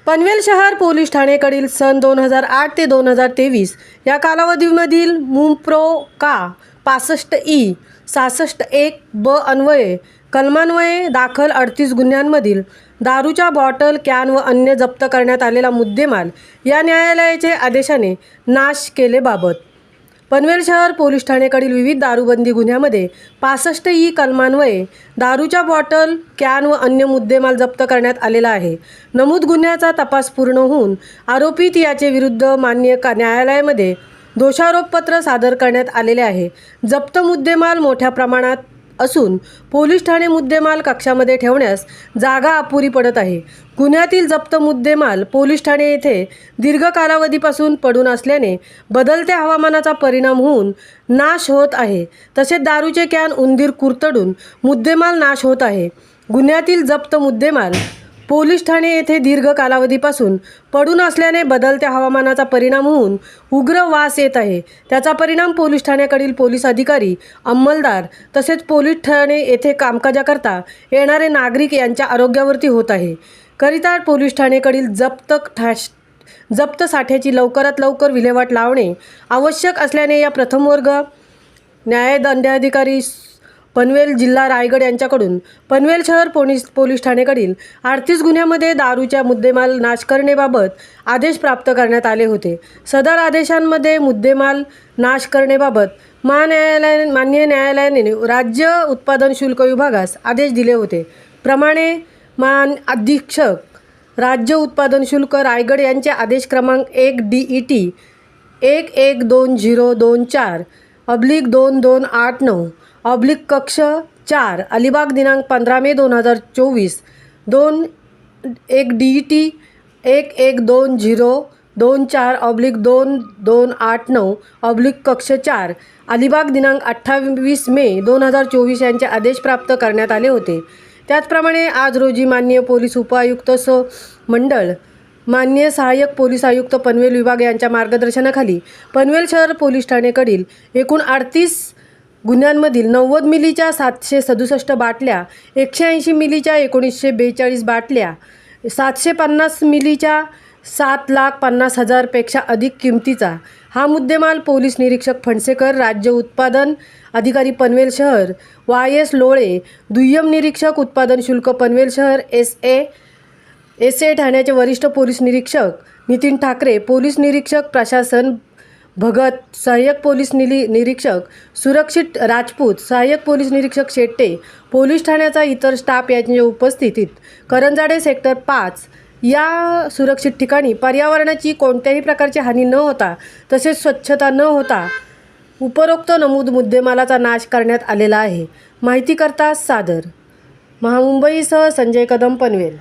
पनवेल शहर पोलीस ठाणेकडील सन 2008 ते 2023 या कालावधीमधील मुंप्रो का 65E 66(1) ब अन्वये कलमान्वये दाखल 38 गुन्ह्यांमधील दारूच्या बॉटल, कॅन व अन्य जप्त करण्यात आलेला मुद्देमाल या न्यायालयाचे आदेशाने नाश केलेबाबत पनवेल शहर पोलीस ठाणेकडील विविध दारूबंदी गुन्ह्यामध्ये 65E कलमान्वये दारूच्या बॉटल, कॅन व अन्य मुद्देमाल जप्त करण्यात आलेला आहे. नमूद गुन्ह्याचा तपास पूर्ण होऊन आरोपित याचे विरुद्ध मान्य न्यायालयामध्ये दोषारोपपत्र सादर करण्यात आलेले आहे. जप्त मुद्देमाल मोठ्या प्रमाणात असून पोलीस ठाणे मुद्देमाल कक्षामध्ये ठेवण्यास जागा अपुरी पडत आहे. गुन्ह्यातील जप्त मुद्देमाल पोलीस ठाणे येथे दीर्घ कालावधीपासून पडून असल्याने बदलत्या हवामानाचा परिणाम होऊन नाश होत आहे. तसेच दारूचे कॅन उंदीर कुरतडून मुद्देमाल नाश होत आहे. गुन्ह्यातील जप्त मुद्देमाल पोलीस ठाणे येथे दीर्घ कालावधीपासून पडून असल्याने बदलत्या हवामानाचा परिणाम होऊन उग्र वास येत आहे. त्याचा परिणाम पोलीस ठाण्याकडील पोलीस अधिकारी, अंमलदार तसेच पोलीस ठाणे येथे कामकाजाकरता येणारे नागरिक यांच्या आरोग्यावरती होत आहे. करिता पोलीस ठाणेकडील जप्त साठ्याची लवकरात लवकर विल्हेवाट लावणे आवश्यक असल्याने या प्रथम वर्ग न्यायदंडाधिकारी पनवेल जिल्हा रायगड यांच्याकडून पनवेल शहर पोलीस ठाणेकडील 38 गुन्ह्यामध्ये दारूच्या मुद्देमाल नाश करण्याबाबत आदेश प्राप्त करण्यात आले होते. सदर आदेशांमध्ये मुद्देमाल नाश करण्याबाबत मान्य न्यायालयाने राज्य उत्पादन शुल्क विभागास आदेश दिले होते. प्रमाणे अधीक्षक राज्य उत्पादन शुल्क रायगड यांचे आदेश क्रमांक 1 DET 112024/2289 कक्ष 4 अलिबाग दिनांक 15 मे 2024 1 DET 112024/2289 कक्ष 4 अलिबाग दिनांक 28 मे 2024 यांचे आदेश प्राप्त करण्यात आले होते. त्याचप्रमाणे आज रोजी माननीय पोलीस उपायुक्त मंडळ, माननीय सहाय्यक पोलीस आयुक्त पनवेल विभाग यांच्या मार्गदर्शनाखाली पनवेल शहर पोलीस ठाणेकडील एकूण 38 गुन्ह्यांमधील 90 मिलीच्या 767 बाटल्या, 180 मिलीच्या 1942 बाटल्या, 750 मिलीच्या 7,50,000 पेक्षा अधिक किमतीचा हा मुद्देमाल पोलीस निरीक्षक फणसेकर, राज्य उत्पादन अधिकारी पनवेल शहर YS लोळे, दुय्यम निरीक्षक उत्पादन शुल्क पनवेल शहर SA ठाण्याचे वरिष्ठ पोलीस निरीक्षक नितीन ठाकरे, पोलीस निरीक्षक प्रशासन भगत, सहाय्यक पोलीस निरीक्षक सुरक्षित राजपूत, सहाय्यक पोलीस निरीक्षक शेट्टे, पोलीस ठाण्याचा इतर स्टाफ यांच्या उपस्थितीत करंजाडे सेक्टर 5 या सुरक्षित ठिकाणी पर्यावरणाची कोणत्याही प्रकारची हानी न होता तसेच स्वच्छता न होता उपरोक्त नमूद मुद्देमालाचा नाश करण्यात आलेला आहे. माहितीकरता सादर. महामुंबईसह संजय कदम, पनवेल.